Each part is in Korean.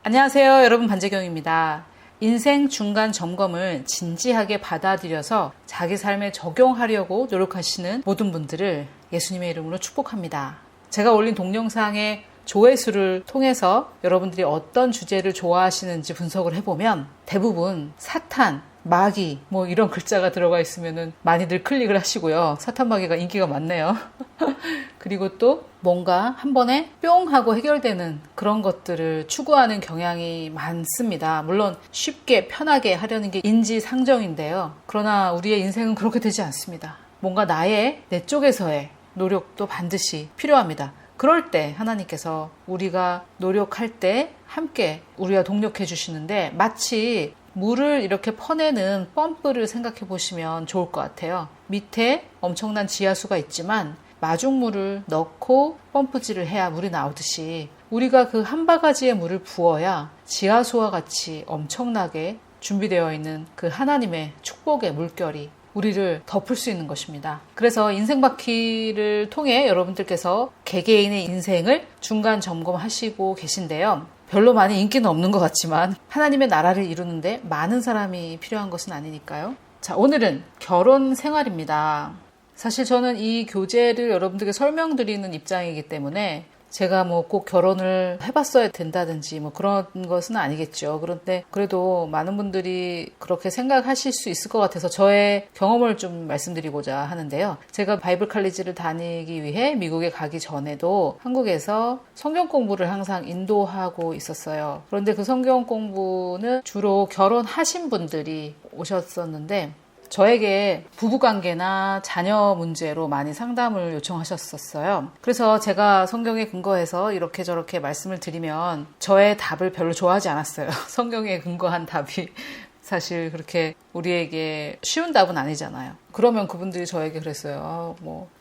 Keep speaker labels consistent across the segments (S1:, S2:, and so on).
S1: 안녕하세요, 여러분. 반재경입니다. 인생 중간 점검을 진지하게 받아들여서 자기 삶에 적용하려고 노력하시는 모든 분들을 예수님의 이름으로 축복합니다. 제가 올린 동영상의 조회수를 통해서 여러분들이 어떤 주제를 좋아하시는지 분석을 해보면 대부분 사탄, 마귀 이런 글자가 들어가 있으면 많이들 클릭을 하시고요. 사탄, 마귀가 인기가 많네요. 그리고 또 뭔가 한 번에 뿅 하고 해결되는 그런 것들을 추구하는 경향이 많습니다. 물론 쉽게 편하게 하려는 게 인지상정인데요. 그러나 우리의 인생은 그렇게 되지 않습니다. 뭔가 내 쪽에서의 노력도 반드시 필요합니다. 그럴 때 하나님께서 우리가 노력할 때 함께 우리와 동력해 주시는데 마치 물을 이렇게 퍼내는 펌프를 생각해 보시면 좋을 것 같아요. 밑에 엄청난 지하수가 있지만 마중물을 넣고 펌프질을 해야 물이 나오듯이 우리가 그 한 바가지의 물을 부어야 지하수와 같이 엄청나게 준비되어 있는 그 하나님의 축복의 물결이 우리를 덮을 수 있는 것입니다. 그래서 인생바퀴를 통해 여러분들께서 개개인의 인생을 중간 점검하시고 계신데요. 별로 많이 인기는 없는 것 같지만 하나님의 나라를 이루는데 많은 사람이 필요한 것은 아니니까요. 자, 오늘은 결혼 생활입니다. 사실 저는 이 교재를 여러분들께 설명드리는 입장이기 때문에 제가 꼭 결혼을 해봤어야 된다든지 그런 것은 아니겠죠. 그런데 그래도 많은 분들이 그렇게 생각하실 수 있을 것 같아서 저의 경험을 좀 말씀드리고자 하는데요. 제가 바이블 칼리지를 다니기 위해 미국에 가기 전에도 한국에서 성경 공부를 항상 인도하고 있었어요. 그런데 그 성경 공부는 주로 결혼하신 분들이 오셨었는데 저에게 부부관계나 자녀 문제로 많이 상담을 요청하셨었어요. 그래서 제가 성경에 근거해서 이렇게 저렇게 말씀을 드리면 저의 답을 별로 좋아하지 않았어요. 성경에 근거한 답이 사실 그렇게 우리에게 쉬운 답은 아니잖아요. 그러면 그분들이 저에게 그랬어요.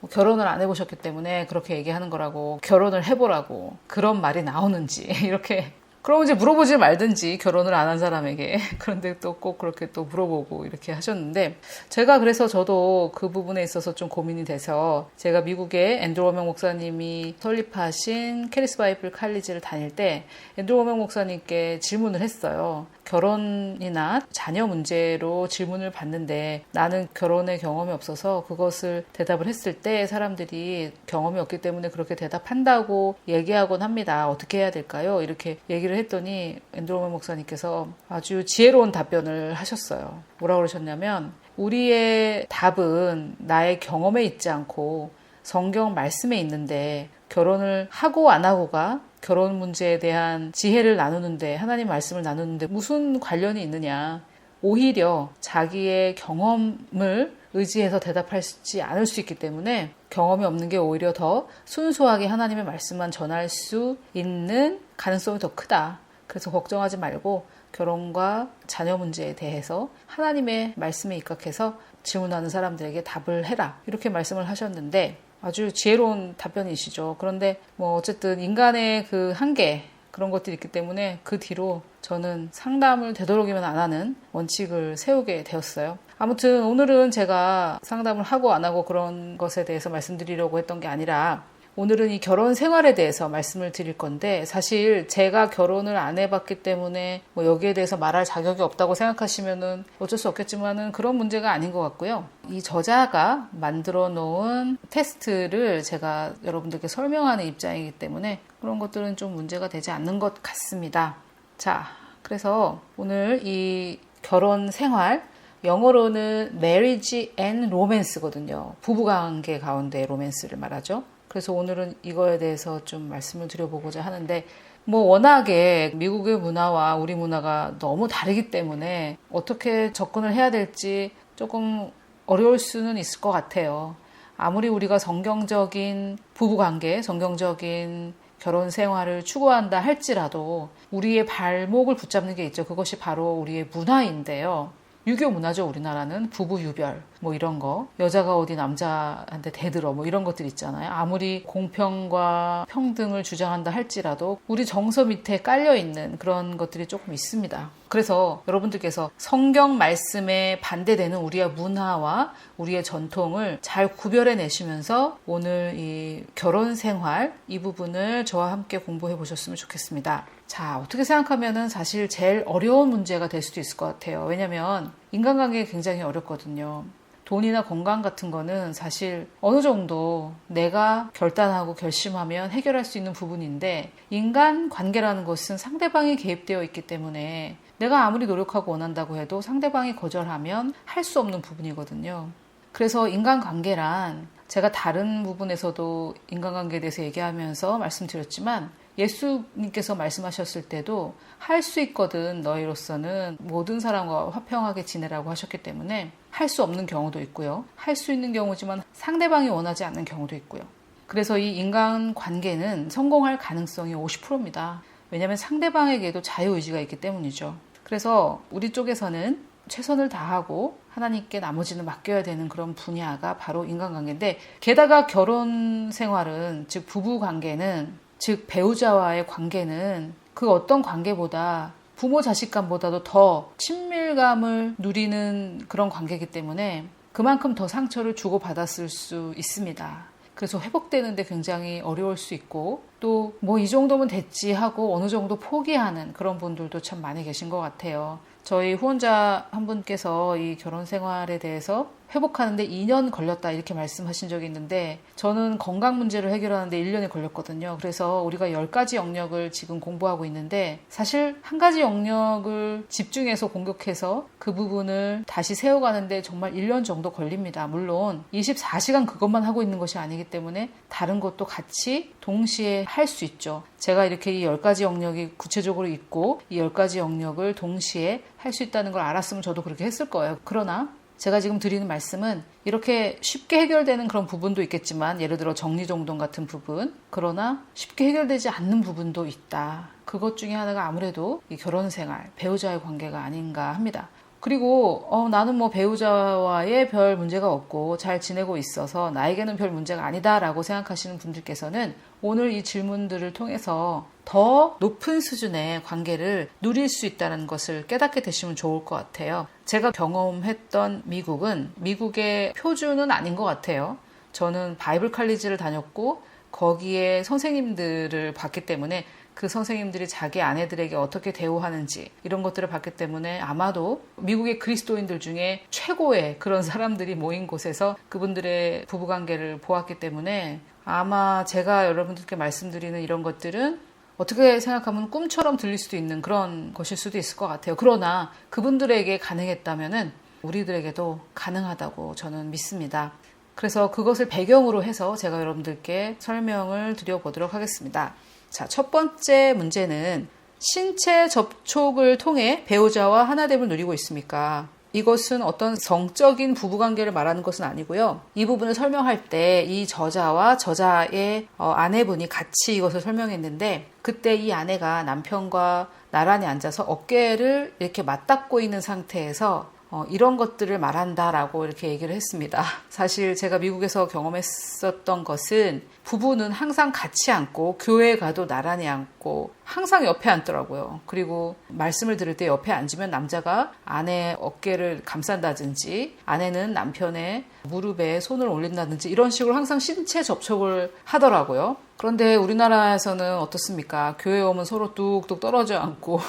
S1: 결혼을 안 해보셨기 때문에 그렇게 얘기하는 거라고, 결혼을 해보라고 그런 말이 나오는지 이렇게. 그럼 이제 물어보지 말든지, 결혼을 안 한 사람에게. 그런데 또 꼭 그렇게 또 물어보고 이렇게 하셨는데, 제가 그래서 저도 그 부분에 있어서 좀 고민이 돼서, 제가 미국에 앤드루 워맥 목사님이 설립하신 캐리스 바이블 칼리지를 다닐 때 앤드루 워맥 목사님께 질문을 했어요. 결혼이나 자녀 문제로 질문을 받는데 나는 결혼의 경험이 없어서 그것을 대답을 했을 때 사람들이 경험이 없기 때문에 그렇게 대답한다고 얘기하곤 합니다. 어떻게 해야 될까요? 이렇게 얘기를 했더니 앤드루 워맥 목사님께서 아주 지혜로운 답변을 하셨어요. 뭐라고 그러셨냐면, 우리의 답은 나의 경험에 있지 않고 성경 말씀에 있는데, 결혼을 하고 안 하고가 결혼 문제에 대한 지혜를 나누는데, 하나님 말씀을 나누는데 무슨 관련이 있느냐. 오히려 자기의 경험을 의지해서 대답하지 않을 수 있기 때문에 경험이 없는 게 오히려 더 순수하게 하나님의 말씀만 전할 수 있는 가능성이 더 크다. 그래서 걱정하지 말고 결혼과 자녀 문제에 대해서 하나님의 말씀에 입각해서 질문하는 사람들에게 답을 해라. 이렇게 말씀을 하셨는데 아주 지혜로운 답변이시죠. 그런데 어쨌든 인간의 그 한계, 그런 것들이 있기 때문에 그 뒤로 저는 상담을 되도록이면 안 하는 원칙을 세우게 되었어요. 아무튼 오늘은 제가 상담을 하고 안 하고 그런 것에 대해서 말씀드리려고 했던 게 아니라, 오늘은 이 결혼 생활에 대해서 말씀을 드릴 건데, 사실 제가 결혼을 안 해봤기 때문에 여기에 대해서 말할 자격이 없다고 생각하시면은 어쩔 수 없겠지만은 그런 문제가 아닌 것 같고요. 이 저자가 만들어 놓은 테스트를 제가 여러분들께 설명하는 입장이기 때문에 그런 것들은 좀 문제가 되지 않는 것 같습니다. 자, 그래서 오늘 이 결혼 생활, 영어로는 marriage and romance거든요. 부부관계 가운데 로맨스를 말하죠. 그래서 오늘은 이거에 대해서 좀 말씀을 드려보고자 하는데, 워낙에 미국의 문화와 우리 문화가 너무 다르기 때문에 어떻게 접근을 해야 될지 조금 어려울 수는 있을 것 같아요. 아무리 우리가 성경적인 부부관계, 성경적인 결혼 생활을 추구한다 할지라도 우리의 발목을 붙잡는 게 있죠. 그것이 바로 우리의 문화인데요. 유교 문화죠. 우리나라는 부부 유별 이런 거, 여자가 어디 남자한테 대들어 이런 것들 있잖아요. 아무리 공평과 평등을 주장한다 할지라도 우리 정서 밑에 깔려있는 그런 것들이 조금 있습니다. 그래서 여러분들께서 성경 말씀에 반대되는 우리의 문화와 우리의 전통을 잘 구별해 내시면서 오늘 이 결혼 생활 이 부분을 저와 함께 공부해 보셨으면 좋겠습니다. 자, 어떻게 생각하면은 사실 제일 어려운 문제가 될 수도 있을 것 같아요. 왜냐면 인간관계가 굉장히 어렵거든요. 돈이나 건강 같은 거는 사실 어느 정도 내가 결단하고 결심하면 해결할 수 있는 부분인데 인간 관계라는 것은 상대방이 개입되어 있기 때문에 내가 아무리 노력하고 원한다고 해도 상대방이 거절하면 할 수 없는 부분이거든요. 그래서 인간관계란 제가 다른 부분에서도 인간관계에 대해서 얘기하면서 말씀드렸지만 예수님께서 말씀하셨을 때도 할 수 있거든 너희로서는 모든 사람과 화평하게 지내라고 하셨기 때문에 할 수 없는 경우도 있고요. 할 수 있는 경우지만 상대방이 원하지 않는 경우도 있고요. 그래서 이 인간관계는 성공할 가능성이 50%입니다. 왜냐하면 상대방에게도 자유의지가 있기 때문이죠. 그래서 우리 쪽에서는 최선을 다하고 하나님께 나머지는 맡겨야 되는 그런 분야가 바로 인간관계인데 게다가 결혼 생활은 즉 부부관계는 즉 배우자와의 관계는 그 어떤 관계보다 부모 자식 간보다도 더 친밀감을 누리는 그런 관계이기 때문에 그만큼 더 상처를 주고받았을 수 있습니다. 그래서 회복되는데 굉장히 어려울 수 있고 또 뭐 이 정도면 됐지 하고 어느 정도 포기하는 그런 분들도 참 많이 계신 것 같아요. 저희 후원자 한 분께서 이 결혼 생활에 대해서 회복하는데 2년 걸렸다 이렇게 말씀하신 적이 있는데 저는 건강 문제를 해결하는데 1년이 걸렸거든요. 그래서 우리가 10가지 영역을 지금 공부하고 있는데 사실 한 가지 영역을 집중해서 공격해서 그 부분을 다시 세워가는데 정말 1년 정도 걸립니다. 물론 24시간 그것만 하고 있는 것이 아니기 때문에 다른 것도 같이 동시에 할 수 있죠. 제가 이렇게 이 10가지 영역이 구체적으로 있고 이 10가지 영역을 동시에 할 수 있다는 걸 알았으면 저도 그렇게 했을 거예요. 그러나 제가 지금 드리는 말씀은 이렇게 쉽게 해결되는 그런 부분도 있겠지만 예를 들어 정리정돈 같은 부분 그러나 쉽게 해결되지 않는 부분도 있다. 그것 중에 하나가 아무래도 이 결혼생활, 배우자의 관계가 아닌가 합니다. 그리고 나는 뭐 배우자와의 별 문제가 없고 잘 지내고 있어서 나에게는 별 문제가 아니다라고 생각하시는 분들께서는 오늘 이 질문들을 통해서 더 높은 수준의 관계를 누릴 수 있다는 것을 깨닫게 되시면 좋을 것 같아요. 제가 경험했던 미국은 미국의 표준은 아닌 것 같아요. 저는 바이블 칼리지를 다녔고 거기에 선생님들을 봤기 때문에 그 선생님들이 자기 아내들에게 어떻게 대우하는지 이런 것들을 봤기 때문에 아마도 미국의 그리스도인들 중에 최고의 그런 사람들이 모인 곳에서 그분들의 부부관계를 보았기 때문에 아마 제가 여러분들께 말씀드리는 이런 것들은 어떻게 생각하면 꿈처럼 들릴 수도 있는 그런 것일 수도 있을 것 같아요. 그러나 그분들에게 가능했다면은 우리들에게도 가능하다고 저는 믿습니다. 그래서 그것을 배경으로 해서 제가 여러분들께 설명을 드려보도록 하겠습니다. 자, 첫 번째 문제는 신체 접촉을 통해 배우자와 하나됨을 누리고 있습니까? 이것은 어떤 성적인 부부관계를 말하는 것은 아니고요. 이 부분을 설명할 때 이 저자와 저자의 아내분이 같이 이것을 설명했는데 그때 이 아내가 남편과 나란히 앉아서 어깨를 이렇게 맞닿고 있는 상태에서 이런 것들을 말한다라고 이렇게 얘기를 했습니다. 사실 제가 미국에서 경험했었던 것은 부부는 항상 같이 앉고 교회에 가도 나란히 앉고 항상 옆에 앉더라고요. 그리고 말씀을 들을 때 옆에 앉으면 남자가 아내의 어깨를 감싼다든지 아내는 남편의 무릎에 손을 올린다든지 이런 식으로 항상 신체 접촉을 하더라고요. 그런데 우리나라에서는 어떻습니까? 교회 오면 서로 뚝뚝 떨어져 앉고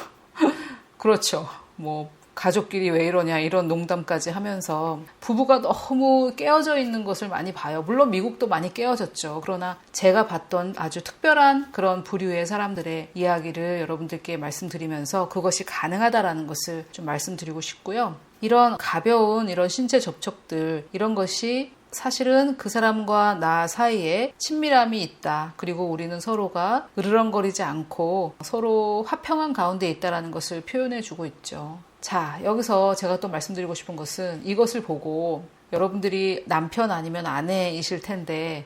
S1: 그렇죠. 뭐 가족끼리 왜 이러냐 이런 농담까지 하면서 부부가 너무 깨어져 있는 것을 많이 봐요. 물론 미국도 많이 깨어졌죠. 그러나 제가 봤던 아주 특별한 그런 부류의 사람들의 이야기를 여러분들께 말씀드리면서 그것이 가능하다라는 것을 좀 말씀드리고 싶고요. 이런 가벼운 이런 신체 접촉들 이런 것이 사실은 그 사람과 나 사이에 친밀함이 있다. 그리고 우리는 서로가 으르렁거리지 않고 서로 화평한 가운데 있다는 것을 표현해 주고 있죠. 자, 여기서 제가 또 말씀드리고 싶은 것은 이것을 보고 여러분들이 남편 아니면 아내이실 텐데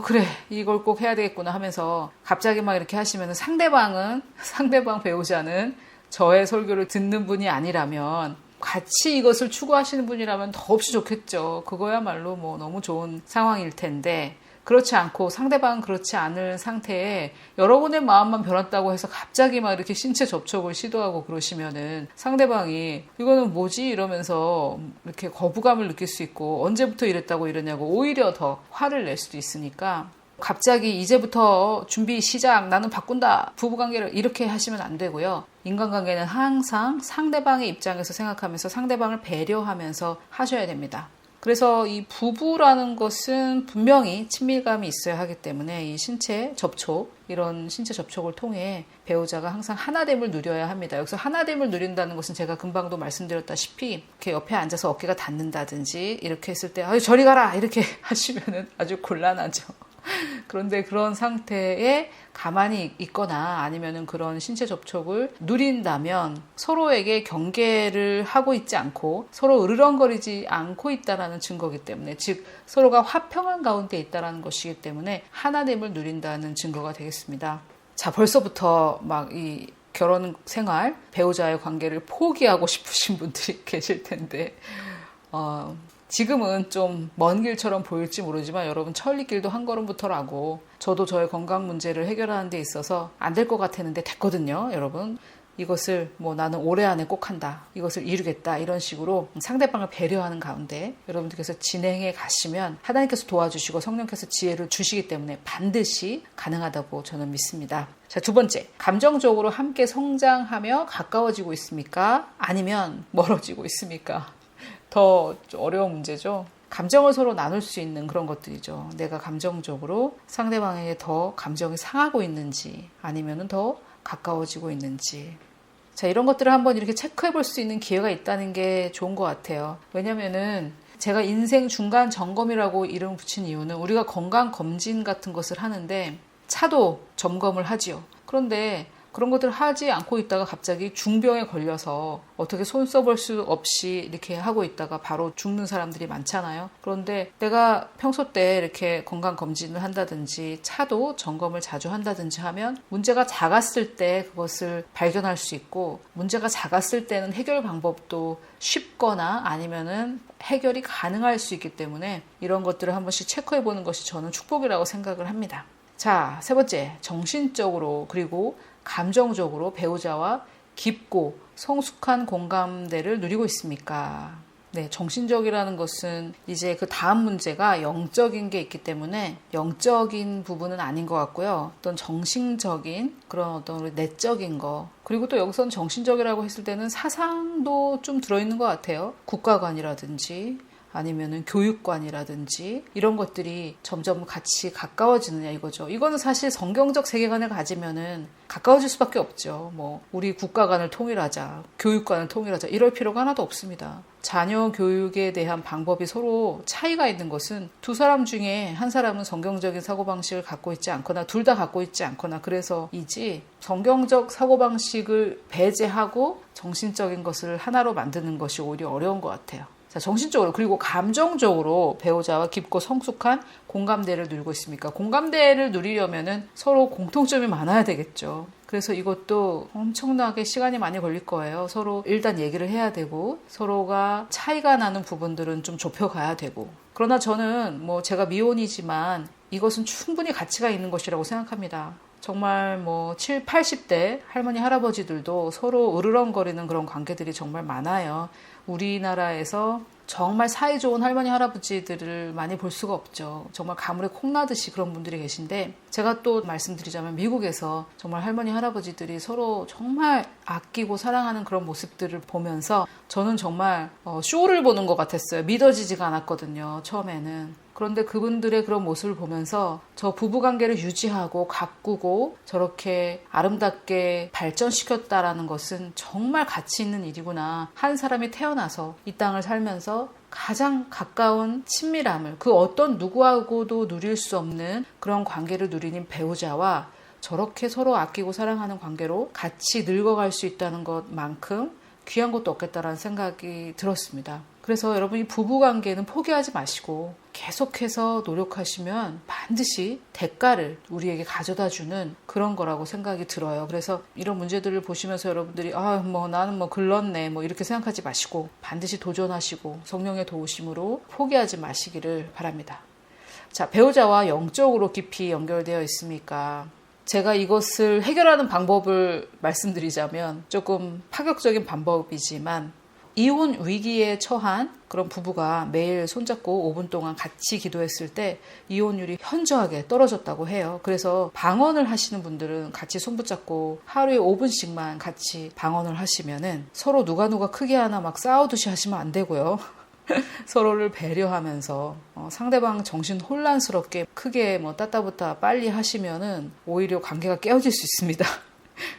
S1: 그래 이걸 꼭 해야 되겠구나 하면서 갑자기 막 이렇게 하시면 상대방 배우자는 저의 설교를 듣는 분이 아니라면 같이 이것을 추구하시는 분이라면 더없이 좋겠죠. 그거야말로 뭐 너무 좋은 상황일 텐데 그렇지 않고 상대방은 그렇지 않을 상태에 여러분의 마음만 변했다고 해서 갑자기 막 이렇게 신체 접촉을 시도하고 그러시면은 상대방이 이거는 뭐지? 이러면서 이렇게 거부감을 느낄 수 있고 언제부터 이랬다고 이러냐고 오히려 더 화를 낼 수도 있으니까 갑자기 이제부터 준비 시작, 나는 바꾼다, 부부관계를 이렇게 하시면 안 되고요. 인간관계는 항상 상대방의 입장에서 생각하면서 상대방을 배려하면서 하셔야 됩니다. 그래서 이 부부라는 것은 분명히 친밀감이 있어야 하기 때문에 이 신체 접촉, 이런 신체 접촉을 통해 배우자가 항상 하나됨을 누려야 합니다. 여기서 하나됨을 누린다는 것은 제가 금방도 말씀드렸다시피 이렇게 옆에 앉아서 어깨가 닿는다든지 이렇게 했을 때 저리 가라 이렇게 하시면은 아주 곤란하죠. 그런데 그런 상태에 가만히 있거나 아니면은 그런 신체 접촉을 누린다면 서로에게 경계를 하고 있지 않고 서로 으르렁거리지 않고 있다라는 증거이기 때문에, 즉 서로가 화평한 가운데 있다라는 것이기 때문에 하나됨을 누린다는 증거가 되겠습니다. 자, 벌써부터 막 이 결혼 생활, 배우자의 관계를 포기하고 싶으신 분들이 계실 텐데 지금은 좀 먼 길처럼 보일지 모르지만 여러분 천리길도 한 걸음부터라고, 저도 저의 건강 문제를 해결하는 데 있어서 안 될 것 같았는데 됐거든요. 여러분 이것을 나는 올해 안에 꼭 한다, 이것을 이루겠다, 이런 식으로 상대방을 배려하는 가운데 여러분들께서 진행해 가시면 하나님께서 도와주시고 성령께서 지혜를 주시기 때문에 반드시 가능하다고 저는 믿습니다. 자, 두 번째, 감정적으로 함께 성장하며 가까워지고 있습니까? 아니면 멀어지고 있습니까? 더 어려운 문제죠. 감정을 서로 나눌 수 있는 그런 것들이죠. 내가 감정적으로 상대방에게 더 감정이 상하고 있는지 아니면 더 가까워지고 있는지. 자, 이런 것들을 한번 이렇게 체크해 볼 수 있는 기회가 있다는 게 좋은 것 같아요. 왜냐면은 제가 인생 중간 점검이라고 이름을 붙인 이유는 우리가 건강검진 같은 것을 하는데 차도 점검을 하지요. 그런데 그런 것들을 하지 않고 있다가 갑자기 중병에 걸려서 어떻게 손 써볼 수 없이 이렇게 하고 있다가 바로 죽는 사람들이 많잖아요. 그런데 내가 평소 때 이렇게 건강검진을 한다든지 차도 점검을 자주 한다든지 하면 문제가 작았을 때 그것을 발견할 수 있고, 문제가 작았을 때는 해결 방법도 쉽거나 아니면은 해결이 가능할 수 있기 때문에 이런 것들을 한 번씩 체크해 보는 것이 저는 축복이라고 생각을 합니다. 자, 세 번째, 정신적으로 그리고 감정적으로 배우자와 깊고 성숙한 공감대를 누리고 있습니까? 네, 정신적이라는 것은 이제 그 다음 문제가 영적인 게 있기 때문에 영적인 부분은 아닌 것 같고요. 어떤 정신적인 그런 어떤 내적인 거, 그리고 또 여기서는 정신적이라고 했을 때는 사상도 좀 들어있는 것 같아요. 국가관이라든지 아니면은 교육관이라든지 이런 것들이 점점 같이 가까워지느냐 이거죠. 이거는 사실 성경적 세계관을 가지면은 가까워질 수밖에 없죠. 우리 국가관을 통일하자, 교육관을 통일하자 이럴 필요가 하나도 없습니다. 자녀 교육에 대한 방법이 서로 차이가 있는 것은 두 사람 중에 한 사람은 성경적인 사고방식을 갖고 있지 않거나 둘 다 갖고 있지 않거나 그래서이지, 성경적 사고방식을 배제하고 정신적인 것을 하나로 만드는 것이 오히려 어려운 것 같아요. 자, 정신적으로 그리고 감정적으로 배우자와 깊고 성숙한 공감대를 누리고 있습니까? 공감대를 누리려면은 서로 공통점이 많아야 되겠죠. 그래서 이것도 엄청나게 시간이 많이 걸릴 거예요. 서로 일단 얘기를 해야 되고 서로가 차이가 나는 부분들은 좀 좁혀가야 되고. 그러나 저는 제가 미혼이지만 이것은 충분히 가치가 있는 것이라고 생각합니다. 정말 7, 80대 할머니, 할아버지들도 서로 으르렁거리는 그런 관계들이 정말 많아요. 우리나라에서 정말 사이 좋은 할머니, 할아버지들을 많이 볼 수가 없죠. 정말 가물에 콩나듯이 그런 분들이 계신데, 제가 또 말씀드리자면 미국에서 정말 할머니, 할아버지들이 서로 정말 아끼고 사랑하는 그런 모습들을 보면서 저는 정말 쇼를 보는 것 같았어요. 믿어지지가 않았거든요, 처음에는. 그런데 그분들의 그런 모습을 보면서 저 부부관계를 유지하고 가꾸고 저렇게 아름답게 발전시켰다라는 것은 정말 가치 있는 일이구나. 한 사람이 태어나서 이 땅을 살면서 가장 가까운 친밀함을, 그 어떤 누구하고도 누릴 수 없는 그런 관계를 누리는 배우자와 저렇게 서로 아끼고 사랑하는 관계로 같이 늙어갈 수 있다는 것만큼 귀한 것도 없겠다라는 생각이 들었습니다. 그래서 여러분이 부부관계는 포기하지 마시고 계속해서 노력하시면 반드시 대가를 우리에게 가져다주는 그런 거라고 생각이 들어요. 그래서 이런 문제들을 보시면서 여러분들이 나는 글렀네 이렇게 생각하지 마시고 반드시 도전하시고 성령의 도우심으로 포기하지 마시기를 바랍니다. 자, 배우자와 영적으로 깊이 연결되어 있습니까? 제가 이것을 해결하는 방법을 말씀드리자면 조금 파격적인 방법이지만 이혼 위기에 처한 그런 부부가 매일 손잡고 5분 동안 같이 기도했을 때 이혼율이 현저하게 떨어졌다고 해요. 그래서 방언을 하시는 분들은 같이 손 붙잡고 하루에 5분씩만 같이 방언을 하시면은 서로 누가 크게 하나 막 싸우듯이 하시면 안 되고요. 서로를 배려하면서 상대방 정신 혼란스럽게 크게 뭐 따따부따 빨리 하시면은 오히려 관계가 깨어질 수 있습니다.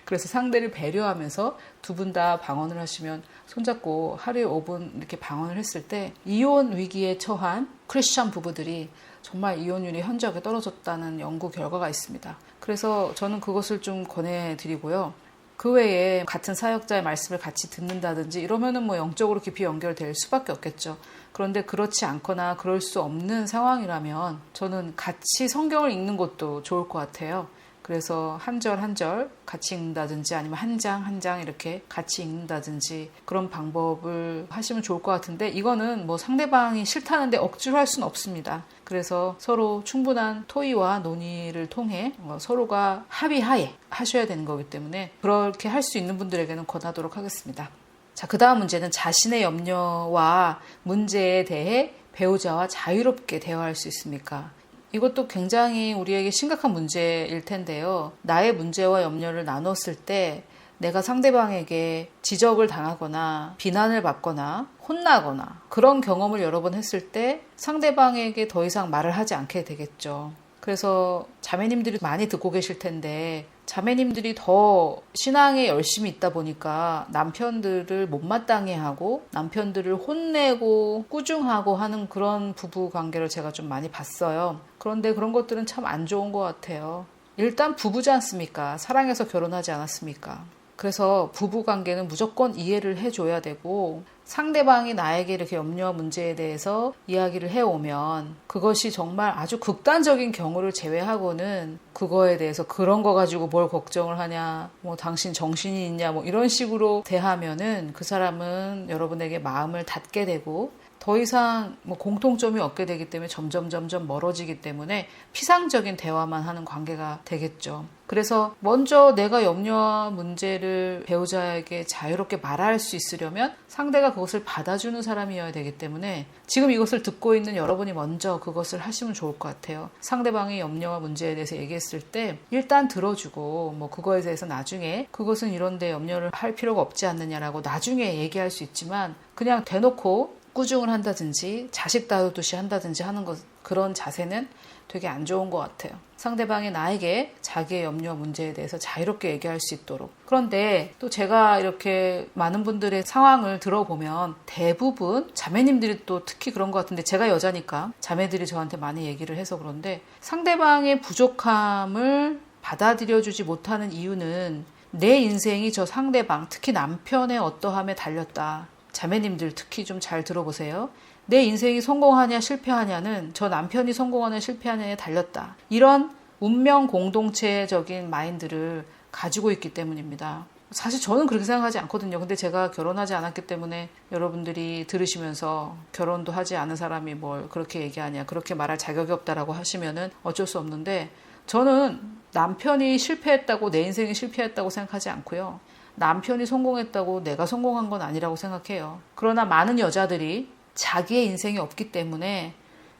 S1: 그래서 상대를 배려하면서 두 분 다 방언을 하시면 손잡고 하루에 5분 이렇게 방언을 했을 때 이혼 위기에 처한 크리스천 부부들이 정말 이혼율이 현저하게 떨어졌다는 연구 결과가 있습니다. 그래서 저는 그것을 좀 권해드리고요. 그 외에 같은 사역자의 말씀을 같이 듣는다든지 이러면은 뭐 영적으로 깊이 연결될 수밖에 없겠죠. 그런데 그렇지 않거나 그럴 수 없는 상황이라면 저는 같이 성경을 읽는 것도 좋을 것 같아요. 그래서 한 절 한 절 같이 읽는다든지 아니면 한 장 한 장 이렇게 같이 읽는다든지 그런 방법을 하시면 좋을 것 같은데 이거는 뭐 상대방이 싫다는데 억지로 할 수는 없습니다. 그래서 서로 충분한 토의와 논의를 통해 서로가 합의하에 하셔야 되는 거기 때문에 그렇게 할 수 있는 분들에게는 권하도록 하겠습니다. 자, 그 다음 문제는 자신의 염려와 문제에 대해 배우자와 자유롭게 대화할 수 있습니까? 이것도 굉장히 우리에게 심각한 문제일 텐데요. 나의 문제와 염려를 나눴을 때 내가 상대방에게 지적을 당하거나 비난을 받거나 혼나거나 그런 경험을 여러 번 했을 때 상대방에게 더 이상 말을 하지 않게 되겠죠. 그래서 자매님들이 많이 듣고 계실 텐데 자매님들이 더 신앙에 열심히 있다 보니까 남편들을 못마땅해 하고 남편들을 혼내고 꾸중하고 하는 그런 부부 관계를 제가 좀 많이 봤어요. 그런데 그런 것들은 참 안 좋은 것 같아요. 일단 부부지 않습니까? 사랑해서 결혼하지 않았습니까? 그래서 부부 관계는 무조건 이해를 해줘야 되고 상대방이 나에게 이렇게 염려와 문제에 대해서 이야기를 해오면 그것이 정말 아주 극단적인 경우를 제외하고는 그거에 대해서 그런 거 가지고 뭘 걱정을 하냐, 뭐 당신 정신이 있냐, 뭐 이런 식으로 대하면은 그 사람은 여러분에게 마음을 닫게 되고 더 이상 뭐 공통점이 없게 되기 때문에 점점 멀어지기 때문에 피상적인 대화만 하는 관계가 되겠죠. 그래서 먼저 내가 염려와 문제를 배우자에게 자유롭게 말할 수 있으려면 상대가 그것을 받아주는 사람이어야 되기 때문에 지금 이것을 듣고 있는 여러분이 먼저 그것을 하시면 좋을 것 같아요. 상대방의 염려와 문제에 대해서 얘기했을 때 일단 들어주고 뭐 그거에 대해서 나중에 그것은 이런데 염려를 할 필요가 없지 않느냐라고 나중에 얘기할 수 있지만 그냥 대놓고 꾸중을 한다든지 자식 다루듯이 한다든지 하는 것 그런 자세는 되게 안 좋은 것 같아요. 상대방이 나에게 자기의 염려와 문제에 대해서 자유롭게 얘기할 수 있도록. 그런데 또 제가 이렇게 많은 분들의 상황을 들어보면 대부분 자매님들이 또 특히 그런 것 같은데 제가 여자니까 자매들이 저한테 많이 얘기를 해서 그런데 상대방의 부족함을 받아들여주지 못하는 이유는 내 인생이 저 상대방 특히 남편의 어떠함에 달렸다. 자매님들 특히 좀 잘 들어보세요. 내 인생이 성공하냐 실패하냐는 저 남편이 성공하냐 실패하냐에 달렸다. 이런 운명 공동체적인 마인드를 가지고 있기 때문입니다. 사실 저는 그렇게 생각하지 않거든요. 근데 제가 결혼하지 않았기 때문에 여러분들이 들으시면서 결혼도 하지 않은 사람이 뭘 그렇게 얘기하냐, 그렇게 말할 자격이 없다라고 하시면은 어쩔 수 없는데 저는 남편이 실패했다고 내 인생이 실패했다고 생각하지 않고요. 남편이 성공했다고 내가 성공한 건 아니라고 생각해요. 그러나 많은 여자들이 자기의 인생이 없기 때문에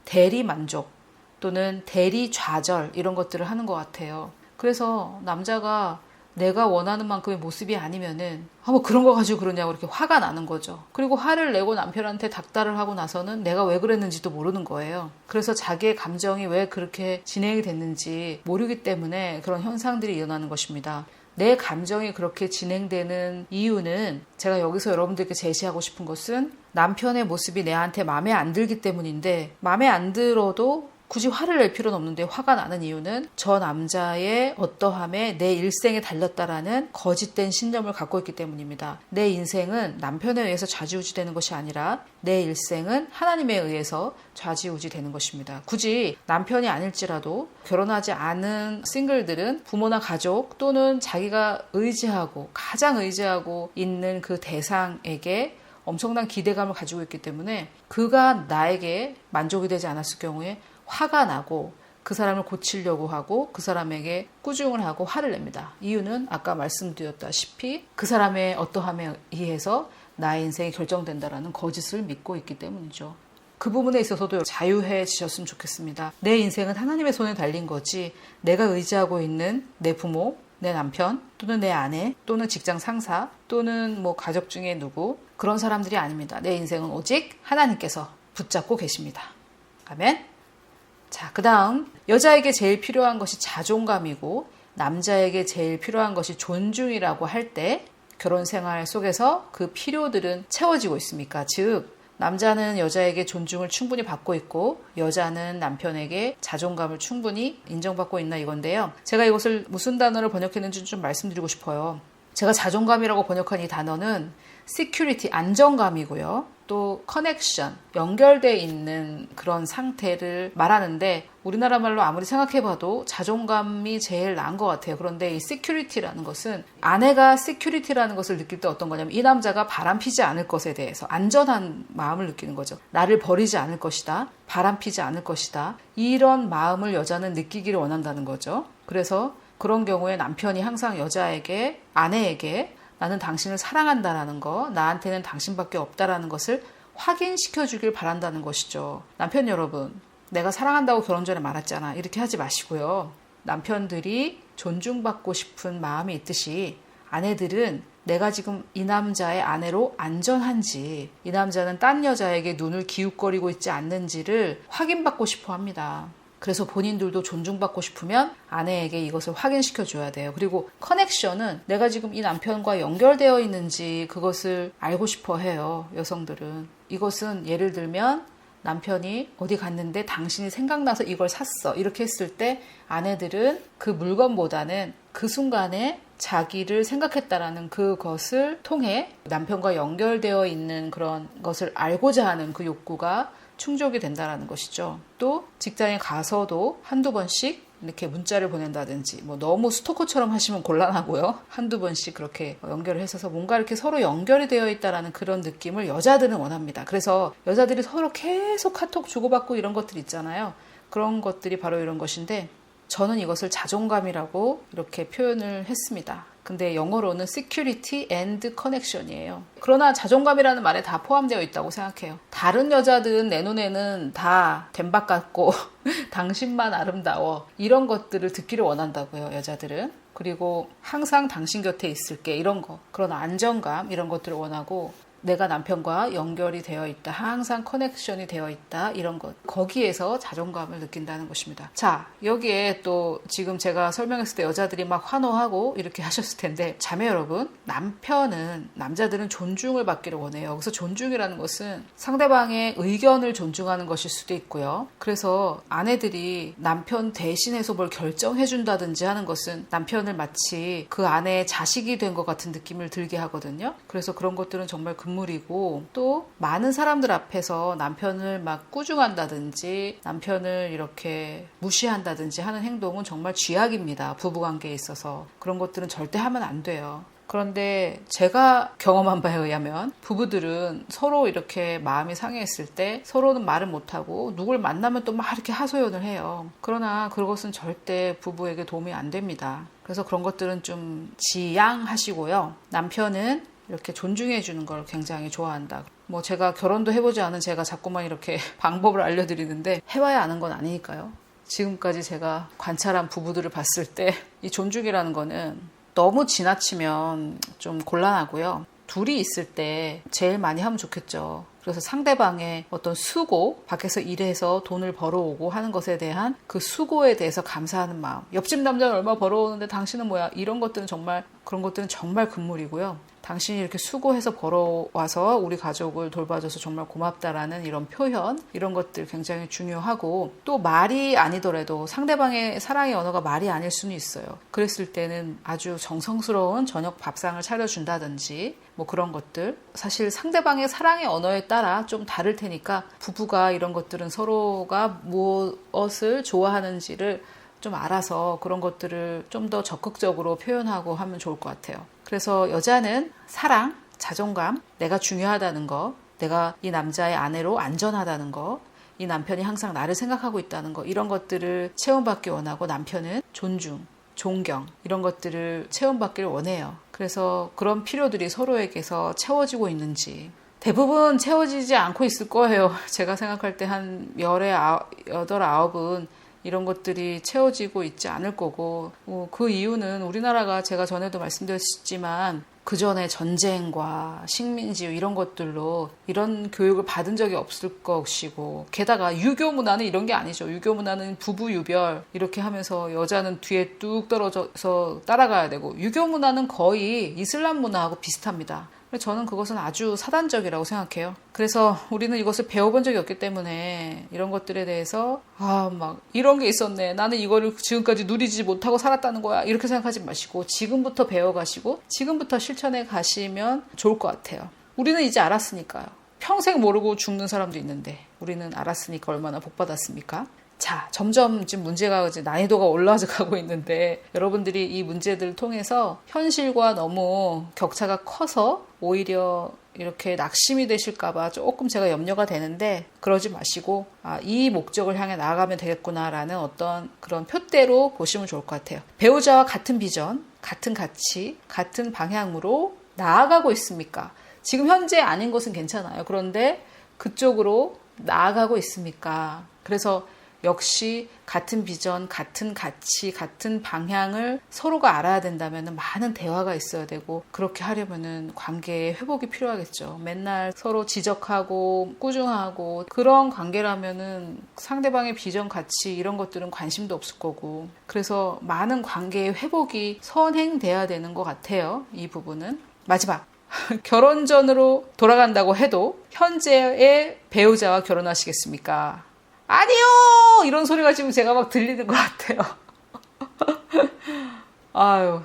S1: 대리 만족 또는 대리 좌절 이런 것들을 하는 것 같아요. 그래서 남자가 내가 원하는 만큼의 모습이 아니면은 뭐 그런 거 가지고 그러냐고 이렇게 화가 나는 거죠. 그리고 화를 내고 남편한테 닥달을 하고 나서는 내가 왜 그랬는지도 모르는 거예요. 그래서 자기의 감정이 왜 그렇게 진행이 됐는지 모르기 때문에 그런 현상들이 일어나는 것입니다. 내 감정이 그렇게 진행되는 이유는 제가 여기서 여러분들께 제시하고 싶은 것은 남편의 모습이 내한테 마음에 안 들기 때문인데 마음에 안 들어도 굳이 화를 낼 필요는 없는데 화가 나는 이유는 저 남자의 어떠함에 내 일생에 달렸다라는 거짓된 신념을 갖고 있기 때문입니다. 내 인생은 남편에 의해서 좌지우지되는 것이 아니라 내 일생은 하나님에 의해서 좌지우지되는 것입니다. 굳이 남편이 아닐지라도 결혼하지 않은 싱글들은 부모나 가족 또는 자기가 의지하고 가장 의지하고 있는 그 대상에게 엄청난 기대감을 가지고 있기 때문에 그가 나에게 만족이 되지 않았을 경우에 화가 나고 그 사람을 고치려고 하고 그 사람에게 꾸중을 하고 화를 냅니다. 이유는 아까 말씀드렸다시피 그 사람의 어떠함에 의해서 나의 인생이 결정된다라는 거짓을 믿고 있기 때문이죠. 그 부분에 있어서도 자유해지셨으면 좋겠습니다. 내 인생은 하나님의 손에 달린 거지 내가 의지하고 있는 내 부모, 내 남편 또는 내 아내 또는 직장 상사 또는 뭐 가족 중에 누구 그런 사람들이 아닙니다. 내 인생은 오직 하나님께서 붙잡고 계십니다. 아멘. 자, 그 다음 여자에게 제일 필요한 것이 자존감이고 남자에게 제일 필요한 것이 존중이라고 할 때 결혼 생활 속에서 그 필요들은 채워지고 있습니까? 즉 남자는 여자에게 존중을 충분히 받고 있고 여자는 남편에게 자존감을 충분히 인정받고 있나 이건데요. 제가 이것을 무슨 단어를 번역했는지 좀 말씀드리고 싶어요. 제가 자존감이라고 번역한 이 단어는 security, 안정감이고요. 또 connection, 연결되어 있는 그런 상태를 말하는데 우리나라 말로 아무리 생각해봐도 자존감이 제일 나은 것 같아요. 그런데 이 security라는 것은 아내가 security라는 것을 느낄 때 어떤 거냐면 이 남자가 바람피지 않을 것에 대해서 안전한 마음을 느끼는 거죠. 나를 버리지 않을 것이다. 바람피지 않을 것이다. 이런 마음을 여자는 느끼기를 원한다는 거죠. 그래서 그런 경우에 남편이 항상 여자에게, 아내에게 나는 당신을 사랑한다라는 거, 나한테는 당신밖에 없다라는 것을 확인시켜 주길 바란다는 것이죠. 남편 여러분, 내가 사랑한다고 결혼 전에 말했잖아. 이렇게 하지 마시고요. 남편들이 존중받고 싶은 마음이 있듯이 아내들은 내가 지금 이 남자의 아내로 안전한지, 이 남자는 딴 여자에게 눈을 기웃거리고 있지 않는지를 확인받고 싶어 합니다. 그래서 본인들도 존중받고 싶으면 아내에게 이것을 확인시켜 줘야 돼요. 그리고 커넥션은 내가 지금 이 남편과 연결되어 있는지 그것을 알고 싶어 해요. 여성들은. 이것은 예를 들면 남편이 어디 갔는데 당신이 생각나서 이걸 샀어. 이렇게 했을 때 아내들은 그 물건보다는 그 순간에 자기를 생각했다라는 그것을 통해 남편과 연결되어 있는 그런 것을 알고자 하는 그 욕구가 충족이 된다는 것이죠. 또 직장에 가서도 한두 번씩 이렇게 문자를 보낸다든지 뭐 너무 스토커처럼 하시면 곤란하고요. 한두 번씩 그렇게 연결을 해서 뭔가 이렇게 서로 연결이 되어 있다라는 그런 느낌을 여자들은 원합니다. 그래서 여자들이 서로 계속 카톡 주고받고 이런 것들 있잖아요. 그런 것들이 바로 이런 것인데 저는 이것을 자존감이라고 이렇게 표현을 했습니다. 근데 영어로는 security and connection이에요. 그러나 자존감이라는 말에 다 포함되어 있다고 생각해요. 다른 여자들은 내 눈에는 다 된박 같고 당신만 아름다워 이런 것들을 듣기를 원한다고요. 여자들은. 그리고 항상 당신 곁에 있을게 이런 거. 그런 안정감 이런 것들을 원하고 내가 남편과 연결이 되어 있다. 항상 커넥션이 되어 있다. 이런 것. 거기에서 자존감을 느낀다는 것입니다. 자, 여기에 또 지금 제가 설명했을 때 여자들이 막 환호하고 이렇게 하셨을 텐데 자매 여러분, 남자들은 존중을 받기를 원해요. 여기서 존중이라는 것은 상대방의 의견을 존중하는 것일 수도 있고요. 그래서 아내들이 남편 대신해서 뭘 결정해 준다든지 하는 것은 남편을 마치 그 아내의 자식이 된 것 같은 느낌을 들게 하거든요. 그래서 그런 것들은 정말 금물이고 또 많은 사람들 앞에서 남편을 막 꾸중한다든지 남편을 이렇게 무시한다든지 하는 행동은 정말 쥐약입니다. 부부관계에 있어서. 그런 것들은 절대 하면 안 돼요. 그런데 제가 경험한 바에 의하면 부부들은 서로 이렇게 마음이 상해했을 때 서로는 말을 못하고 누굴 만나면 또 막 이렇게 하소연을 해요. 그러나 그것은 절대 부부에게 도움이 안 됩니다. 그래서 그런 것들은 좀 지양하시고요. 남편은 이렇게 존중해 주는 걸 굉장히 좋아한다. 뭐 제가 결혼도 해보지 않은 제가 자꾸만 이렇게 방법을 알려드리는데 해봐야 아는 건 아니니까요. 지금까지 제가 관찰한 부부들을 봤을 때 이 존중이라는 거는 너무 지나치면 좀 곤란하고요. 둘이 있을 때 제일 많이 하면 좋겠죠. 그래서 상대방의 어떤 수고, 밖에서 일해서 돈을 벌어오고 하는 것에 대한 그 수고에 대해서 감사하는 마음. 옆집 남자는 얼마 벌어오는데 당신은 뭐야? 이런 것들은 그런 것들은 정말 금물이고요. 당신이 이렇게 수고해서 벌어와서 우리 가족을 돌봐줘서 정말 고맙다라는 이런 표현, 이런 것들 굉장히 중요하고 또 말이 아니더라도 상대방의 사랑의 언어가 말이 아닐 수는 있어요. 그랬을 때는 아주 정성스러운 저녁 밥상을 차려준다든지 뭐 그런 것들. 사실 상대방의 사랑의 언어에 따라 좀 다를 테니까 부부가 이런 것들은 서로가 무엇을 좋아하는지를 좀 알아서 그런 것들을 좀 더 적극적으로 표현하고 하면 좋을 것 같아요. 그래서 여자는 사랑, 자존감, 내가 중요하다는 거, 내가 이 남자의 아내로 안전하다는 거, 이 남편이 항상 나를 생각하고 있다는 거, 이런 것들을 체험받기 원하고 남편은 존중, 존경, 이런 것들을 체험받기를 원해요. 그래서 그런 필요들이 서로에게서 채워지고 있는지, 대부분 채워지지 않고 있을 거예요. 제가 생각할 때 한 열의 8, 9은 이런 것들이 채워지고 있지 않을 거고, 그 이유는 우리나라가 제가 전에도 말씀드렸지만 그 전에 전쟁과 식민지 이런 것들로 이런 교육을 받은 적이 없을 것이고, 게다가 유교 문화는 이런 게 아니죠. 유교 문화는 부부 유별 이렇게 하면서 여자는 뒤에 뚝 떨어져서 따라가야 되고, 유교 문화는 거의 이슬람 문화하고 비슷합니다. 저는 그것은 아주 사단적이라고 생각해요. 그래서 우리는 이것을 배워본 적이 없기 때문에 이런 것들에 대해서 막 이런 게 있었네, 나는 이거를 지금까지 누리지 못하고 살았다는 거야, 이렇게 생각하지 마시고 지금부터 배워가시고 지금부터 실천해 가시면 좋을 것 같아요. 우리는 이제 알았으니까요. 평생 모르고 죽는 사람도 있는데 우리는 알았으니까 얼마나 복받았습니까? 자, 점점 지금 문제가 이제 난이도가 올라가고 있는데, 여러분들이 이 문제들을 통해서 현실과 너무 격차가 커서 오히려 이렇게 낙심이 되실까봐 조금 제가 염려가 되는데, 그러지 마시고 이 목적을 향해 나아가면 되겠구나라는 어떤 그런 표대로 보시면 좋을 것 같아요. 배우자와 같은 비전, 같은 가치, 같은 방향으로 나아가고 있습니까? 지금 현재 아닌 것은 괜찮아요. 그런데 그쪽으로 나아가고 있습니까? 그래서 역시 같은 비전, 같은 가치, 같은 방향을 서로가 알아야 된다면 많은 대화가 있어야 되고, 그렇게 하려면 관계의 회복이 필요하겠죠. 맨날 서로 지적하고 꾸중하고 그런 관계라면 상대방의 비전, 가치 이런 것들은 관심도 없을 거고, 그래서 많은 관계의 회복이 선행돼야 되는 것 같아요. 이 부분은. 마지막, 결혼 전으로 돌아간다고 해도 현재의 배우자와 결혼하시겠습니까? 아니요! 이런 소리가 지금 제가 막 들리는 것 같아요. 아유.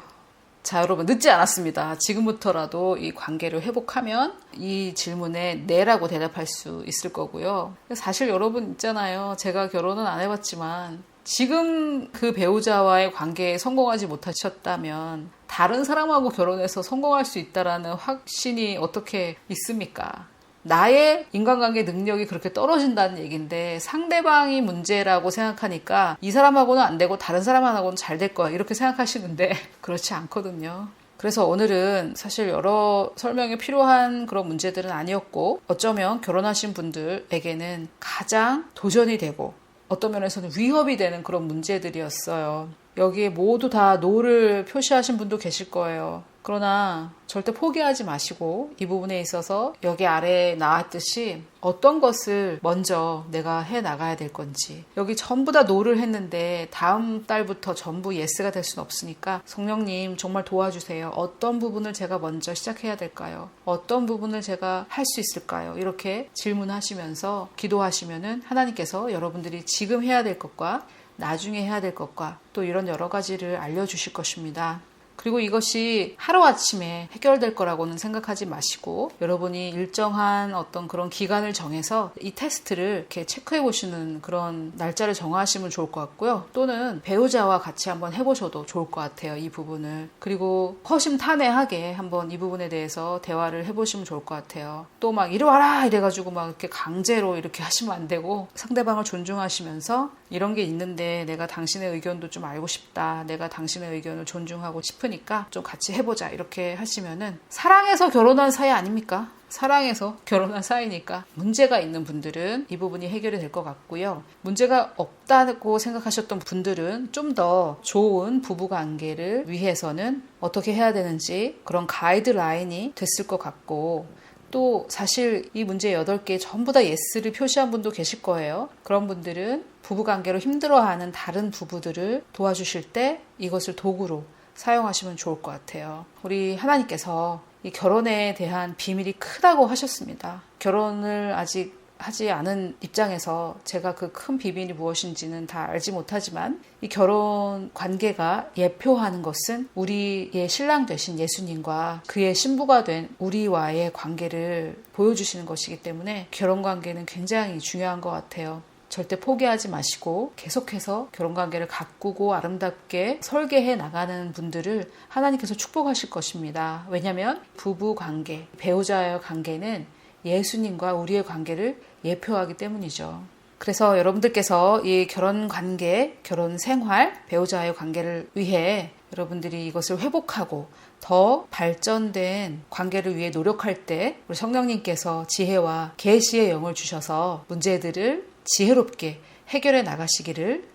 S1: 자, 여러분, 늦지 않았습니다. 지금부터라도 이 관계를 회복하면 이 질문에 네라고 대답할 수 있을 거고요. 사실 여러분 있잖아요. 제가 결혼은 안 해봤지만 지금 그 배우자와의 관계에 성공하지 못하셨다면 다른 사람하고 결혼해서 성공할 수 있다라는 확신이 어떻게 있습니까? 나의 인간관계 능력이 그렇게 떨어진다는 얘기인데, 상대방이 문제라고 생각하니까 이 사람하고는 안 되고 다른 사람하고는 잘 될 거야 이렇게 생각하시는데 그렇지 않거든요. 그래서 오늘은 사실 여러 설명이 필요한 그런 문제들은 아니었고, 어쩌면 결혼하신 분들에게는 가장 도전이 되고 어떤 면에서는 위협이 되는 그런 문제들이었어요. 여기에 모두 다 노를 표시하신 분도 계실 거예요. 그러나 절대 포기하지 마시고 이 부분에 있어서 여기 아래에 나왔듯이 어떤 것을 먼저 내가 해 나가야 될 건지, 여기 전부 다 노를 했는데 다음 달부터 전부 예스가 될 수는 없으니까 성령님 정말 도와주세요. 어떤 부분을 제가 먼저 시작해야 될까요? 어떤 부분을 제가 할 수 있을까요? 이렇게 질문하시면서 기도하시면은 하나님께서 여러분들이 지금 해야 될 것과 나중에 해야 될 것과 또 이런 여러 가지를 알려주실 것입니다. 그리고 이것이 하루아침에 해결될 거라고는 생각하지 마시고, 여러분이 일정한 어떤 그런 기간을 정해서 이 테스트를 이렇게 체크해 보시는 그런 날짜를 정하시면 좋을 것 같고요. 또는 배우자와 같이 한번 해보셔도 좋을 것 같아요, 이 부분을. 그리고 허심탄회하게 한번 이 부분에 대해서 대화를 해보시면 좋을 것 같아요. 또 막 이리 와라 이래가지고 막 이렇게 강제로 이렇게 하시면 안 되고, 상대방을 존중하시면서 이런 게 있는데 내가 당신의 의견도 좀 알고 싶다, 내가 당신의 의견을 존중하고 싶으니까 좀 같이 해보자, 이렇게 하시면은 사랑해서 결혼한 사이 아닙니까? 사랑해서 결혼한 사이니까 문제가 있는 분들은 이 부분이 해결이 될 것 같고요. 문제가 없다고 생각하셨던 분들은 좀 더 좋은 부부관계를 위해서는 어떻게 해야 되는지 그런 가이드라인이 됐을 것 같고, 또 사실 이 문제 8개 전부 다 예스를 표시한 분도 계실 거예요. 그런 분들은 부부관계로 힘들어하는 다른 부부들을 도와주실 때 이것을 도구로 사용하시면 좋을 것 같아요. 우리 하나님께서 이 결혼에 대한 비밀이 크다고 하셨습니다. 결혼을 아직 하지 않은 입장에서 제가 그 큰 비밀이 무엇인지는 다 알지 못하지만, 이 결혼 관계가 예표하는 것은 우리의 신랑 되신 예수님과 그의 신부가 된 우리와의 관계를 보여주시는 것이기 때문에 결혼 관계는 굉장히 중요한 것 같아요. 절대 포기하지 마시고 계속해서 결혼관계를 가꾸고 아름답게 설계해 나가는 분들을 하나님께서 축복하실 것입니다. 왜냐하면 부부관계, 배우자의 관계는 예수님과 우리의 관계를 예표하기 때문이죠. 그래서 여러분들께서 이 결혼 관계, 결혼 생활, 배우자와의 관계를 위해 여러분들이 이것을 회복하고 더 발전된 관계를 위해 노력할 때 우리 성령님께서 지혜와 계시의 영을 주셔서 문제들을 지혜롭게 해결해 나가시기를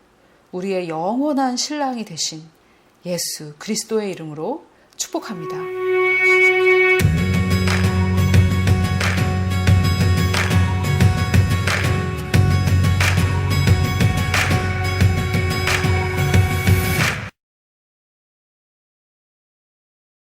S1: 우리의 영원한 신랑이 되신 예수 그리스도의 이름으로 축복합니다.